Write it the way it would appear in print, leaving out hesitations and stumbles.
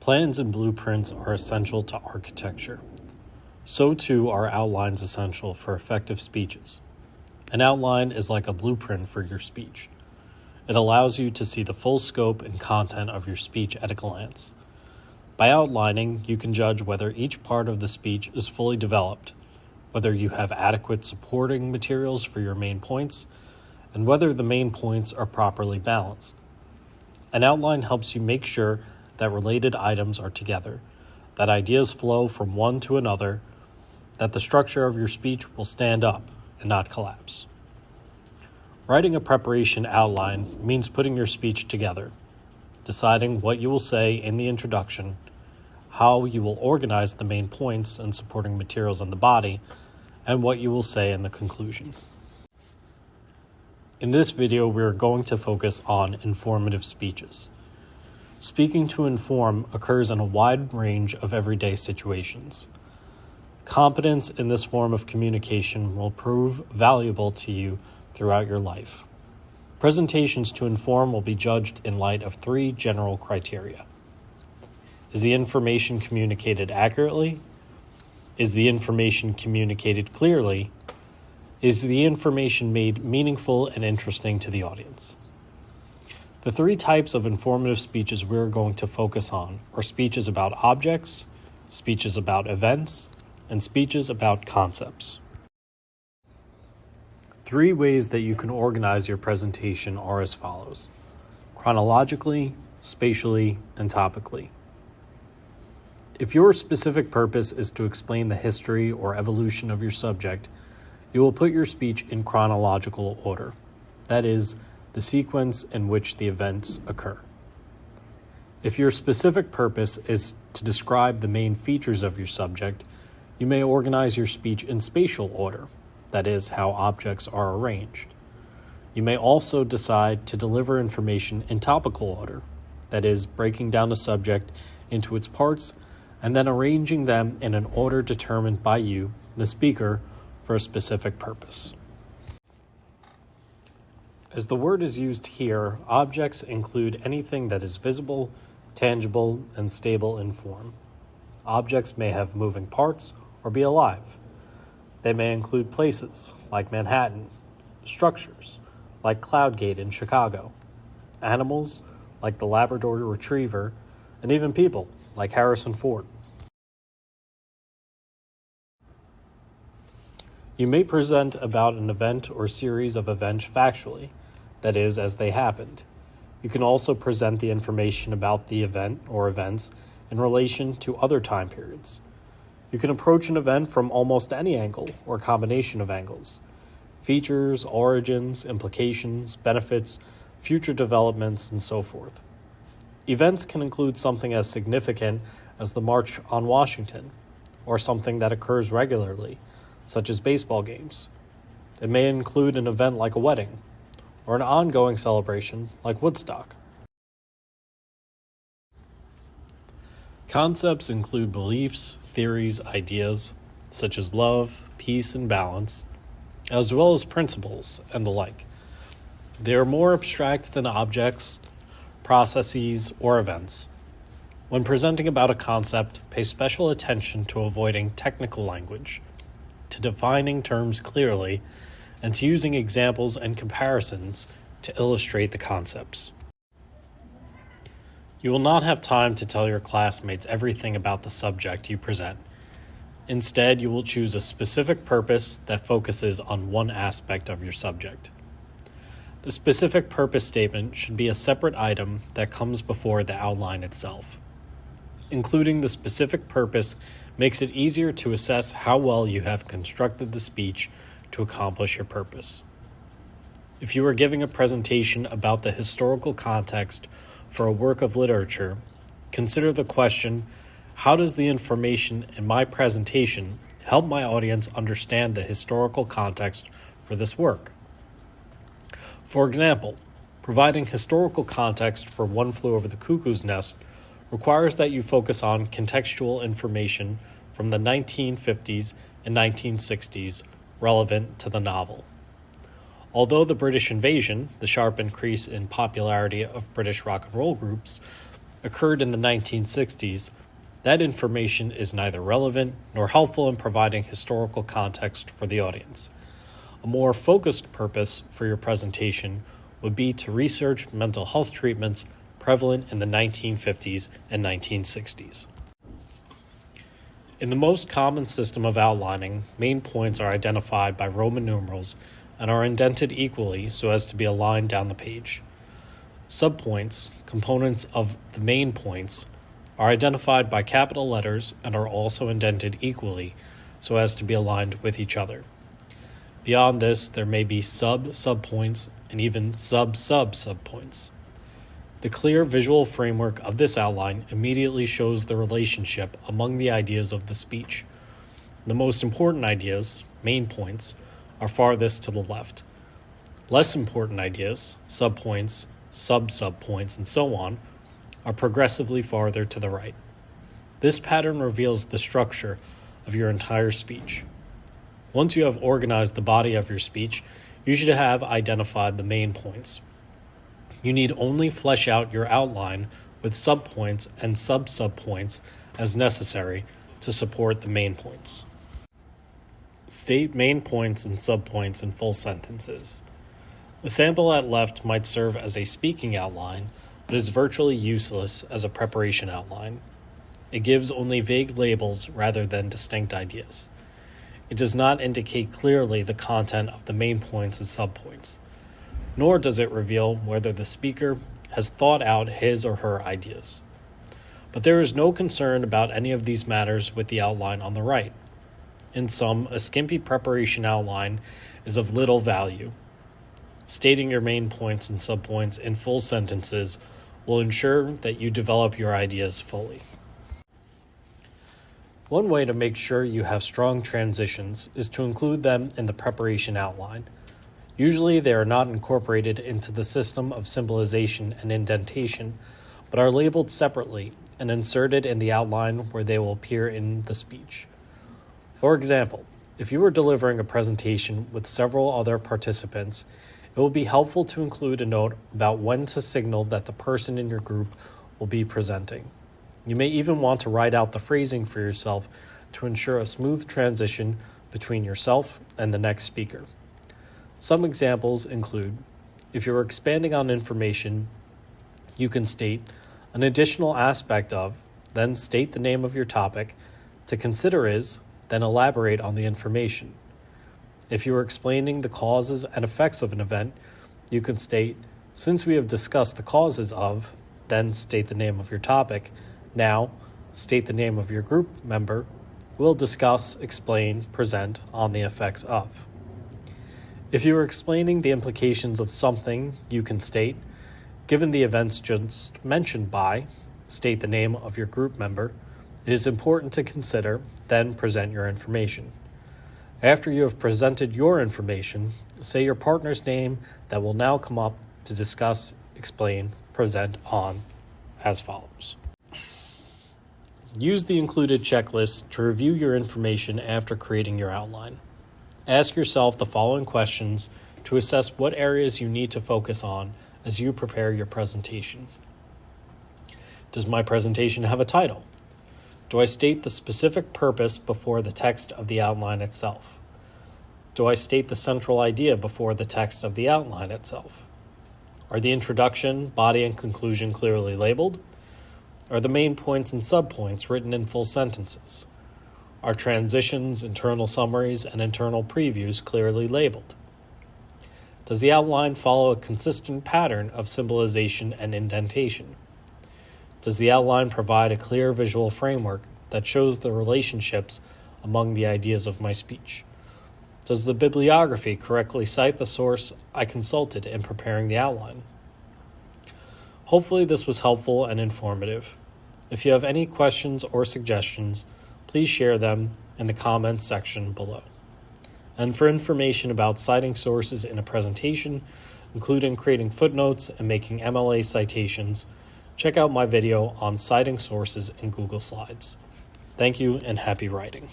Plans and blueprints are essential to architecture. So too are outlines essential for effective speeches. An outline is like a blueprint for your speech. It allows you to see the full scope and content of your speech at a glance. By outlining, you can judge whether each part of the speech is fully developed, whether you have adequate supporting materials for your main points, and whether the main points are properly balanced. An outline helps you make sure that related items are together, that ideas flow from one to another, that the structure of your speech will stand up and not collapse. Writing a preparation outline means putting your speech together, deciding what you will say in the introduction, how you will organize the main points and supporting materials in the body, and what you will say in the conclusion. In this video, we are going to focus on informative speeches. Speaking to inform occurs in a wide range of everyday situations. Competence in this form of communication will prove valuable to you throughout your life. Presentations to inform will be judged in light of three general criteria. Is the information communicated accurately? Is the information communicated clearly? Is the information made meaningful and interesting to the audience? The three types of informative speeches we're going to focus on are speeches about objects, speeches about events, and speeches about concepts. Three ways that you can organize your presentation are as follows: chronologically, spatially, and topically. If your specific purpose is to explain the history or evolution of your subject, you will put your speech in chronological order, that is, the sequence in which the events occur. If your specific purpose is to describe the main features of your subject, you may organize your speech in spatial order, that is, how objects are arranged. You may also decide to deliver information in topical order, that is, breaking down the subject into its parts and then arranging them in an order determined by you, the speaker, for a specific purpose. As the word is used here, objects include anything that is visible, tangible, and stable in form. Objects may have moving parts or be alive. They may include places, like Manhattan, structures, like Cloudgate in Chicago, animals, like the Labrador Retriever, and even people, like Harrison Ford. You may present about an event or series of events factually, that is, as they happened. You can also present the information about the event or events in relation to other time periods. You can approach an event from almost any angle or combination of angles: features, origins, implications, benefits, future developments, and so forth. Events can include something as significant as the March on Washington, or something that occurs regularly, such as baseball games. It may include an event like a wedding, or an ongoing celebration like Woodstock. Concepts include beliefs, theories, ideas, such as love, peace, and balance, as well as principles and the like. They are more abstract than objects, processes, or events. When presenting about a concept, pay special attention to avoiding technical language, to defining terms clearly, and to using examples and comparisons to illustrate the concepts. You will not have time to tell your classmates everything about the subject you present. Instead, you will choose a specific purpose that focuses on one aspect of your subject. The specific purpose statement should be a separate item that comes before the outline itself. Including the specific purpose makes it easier to assess how well you have constructed the speech to accomplish your purpose. If you are giving a presentation about the historical context for a work of literature, consider the question, how does the information in my presentation help my audience understand the historical context for this work? For example, providing historical context for One Flew Over the Cuckoo's Nest requires that you focus on contextual information from the 1950s and 1960s relevant to the novel. Although the British invasion, the sharp increase in popularity of British rock and roll groups, occurred in the 1960s, that information is neither relevant nor helpful in providing historical context for the audience. A more focused purpose for your presentation would be to research mental health treatments prevalent in the 1950s and 1960s. In the most common system of outlining, main points are identified by Roman numerals and are indented equally so as to be aligned down the page. Subpoints, components of the main points, are identified by capital letters and are also indented equally so as to be aligned with each other. Beyond this, there may be subpoints and even subpoints. The clear visual framework of this outline immediately shows the relationship among the ideas of the speech. The most important ideas, main points, are farthest to the left. Less important ideas, subpoints, subpoints, and so on, are progressively farther to the right. This pattern reveals the structure of your entire speech. Once you have organized the body of your speech, you should have identified the main points. You need only flesh out your outline with subpoints and subpoints as necessary to support the main points. State main points and subpoints in full sentences. The sample at left might serve as a speaking outline, but is virtually useless as a preparation outline. It gives only vague labels rather than distinct ideas. It does not indicate clearly the content of the main points and subpoints, nor does it reveal whether the speaker has thought out his or her ideas. But there is no concern about any of these matters with the outline on the right. In sum, a skimpy preparation outline is of little value. Stating your main points and subpoints in full sentences will ensure that you develop your ideas fully. One way to make sure you have strong transitions is to include them in the preparation outline. Usually they are not incorporated into the system of symbolization and indentation, but are labeled separately and inserted in the outline where they will appear in the speech. For example, if you are delivering a presentation with several other participants, it will be helpful to include a note about when to signal that the person in your group will be presenting. You may even want to write out the phrasing for yourself to ensure a smooth transition between yourself and the next speaker. Some examples include, if you're expanding on information, you can state an additional aspect of, then state the name of your topic, to consider is, then elaborate on the information. If you are explaining the causes and effects of an event, you can state, since we have discussed the causes of, then state the name of your topic. Now, state the name of your group member. We'll discuss, explain, present on the effects of. If you are explaining the implications of something, you can state, given the events just mentioned by, state the name of your group member. It is important to consider, then present your information. After you have presented your information, say your partner's name that will now come up to discuss, explain, present on as follows. Use the included checklist to review your information after creating your outline. Ask yourself the following questions to assess what areas you need to focus on as you prepare your presentation. Does my presentation have a title? Do I state the specific purpose before the text of the outline itself? Do I state the central idea before the text of the outline itself? Are the introduction, body, and conclusion clearly labeled? Are the main points and subpoints written in full sentences? Are transitions, internal summaries, and internal previews clearly labeled? Does the outline follow a consistent pattern of symbolization and indentation? Does the outline provide a clear visual framework that shows the relationships among the ideas of my speech? Does the bibliography correctly cite the source I consulted in preparing the outline? Hopefully this was helpful and informative. If you have any questions or suggestions, please share them in the comments section below. And for information about citing sources in a presentation, including creating footnotes and making MLA citations, check out my video on citing sources in Google Slides. Thank you and happy writing.